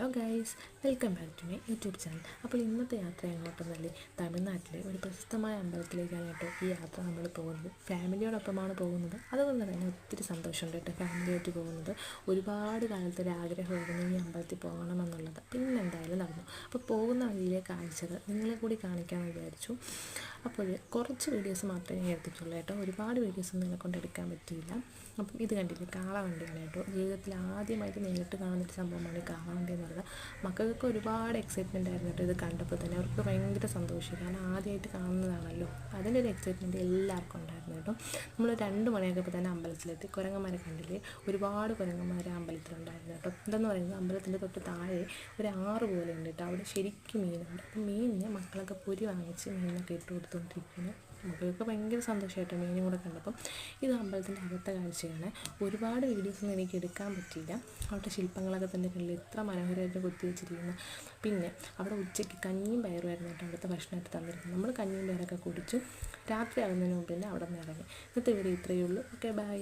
Hello guys, welcome back to my YouTube channel. അപ്പോൾ ഇന്നത്തെ യാത്ര എങ്ങോട്ടെന്നല്ലേ, തമിഴ്നാട്ടിലെ ഒരു പ്രശസ്തമായ അമ്പലത്തിലേക്കാണ് കേട്ടോ ഈ യാത്ര നമ്മൾ പോകുന്നത്. ഫാമിലിയോടൊപ്പമാണ് പോകുന്നത്. അതുകൊണ്ട് തന്നെ ഒത്തിരി സന്തോഷമുണ്ട് കേട്ടോ ഫാമിലിയായിട്ട് പോകുന്നത്. ഒരുപാട് കാലത്തെ ഒരു ആഗ്രഹമായിരുന്നു ഈ അമ്പലത്തിൽ പോകണമെന്നുള്ളത്. പിന്നെ എന്തായാലും നടന്നു. അപ്പോൾ പോകുന്ന വഴിയിലെ കാഴ്ചകൾ നിങ്ങളെ കൂടി കാണിക്കാമെന്ന് വിചാരിച്ചു. അപ്പോൾ കുറച്ച് വീഡിയോസ് മാത്രമേ ഞാൻ എടുത്തിട്ടുള്ളൂ കേട്ടോ. ഒരുപാട് വീഡിയോസൊന്നും നിങ്ങളെ കൊണ്ട് എടുക്കാൻ പറ്റിയില്ല. അപ്പം ഇത് കണ്ടില്ലേ, കാളവണ്ടിയാണ് കേട്ടോ. ജീവിതത്തിൽ ആദ്യമായിട്ട് നേരിട്ട് കാണുന്നൊരു സംഭവമാണ് ഈ കാളവണ്ടി എന്ന് പറയുന്നത്. മക്കൾക്ക് ഒരുപാട് എക്സൈറ്റ്മെൻ്റ് ആയിരുന്നു കേട്ടോ ഇത് കണ്ടപ്പോൾ തന്നെ. അവർക്ക് ഭയങ്കര സന്തോഷം, കാരണം ആദ്യമായിട്ട് കാണുന്നതാണല്ലോ. അതിൻ്റെ ഒരു എക്സൈറ്റ്മെൻറ്റ് എല്ലാവർക്കും ഉണ്ടായിരുന്നു കേട്ടോ. നമ്മൾ 2 മണിയൊക്കെ തന്നെ അമ്പലത്തിലെത്തി. കുരങ്ങന്മാരെ കണ്ടില്ലേ, ഒരുപാട് കുരങ്ങന്മാർ അമ്പലത്തിലുണ്ടായിരുന്നു കേട്ടോ. എന്തെന്ന് പറയുന്നത്, അമ്പലത്തിൻ്റെ തൊട്ട് താഴെ ഒരു 6 പോലെ ഉണ്ട് കേട്ടോ. അവിടെ ശരിക്കും മീനുണ്ട്. അപ്പം മീനിന് മക്കളൊക്കെ പൊരി വാങ്ങിച്ച് മീനൊക്കെ ഇട്ട് കൊടുത്തുകൊണ്ടിരിക്കുന്നു. മക്കൾക്ക് ഭയങ്കര സന്തോഷമായിട്ട് മീനും കൂടെ കണ്ടപ്പം. ഇത് അമ്പലത്തിൻ്റെ അകത്തെ കാഴ്ചയാണ്. ഒരുപാട് വീഡിയോസൊന്നും എനിക്ക് എടുക്കാൻ പറ്റിയില്ല. അവിടുത്തെ ശില്പങ്ങളൊക്കെ തന്നെ കണ്ടില്ല, എത്ര മനോഹരമായിട്ട് കൊത്തി വെച്ചിരിക്കുന്നു. പിന്നെ അവിടെ ഉച്ചയ്ക്ക് കഞ്ഞിയും പയറുമായിരുന്നു കേട്ടോ അവിടുത്തെ ഭക്ഷണമായിട്ട് തന്നിരുന്നു. നമ്മൾ കഞ്ഞിയും പയറൊക്കെ കുടിച്ചു. രാത്രി ആകുന്നതിന് മുമ്പ് തന്നെ അവിടെ നിന്ന് ഇറങ്ങി. ഇന്നത്തെ വീഡിയോ ഇത്രയേ ഉള്ളൂ. Okay, by.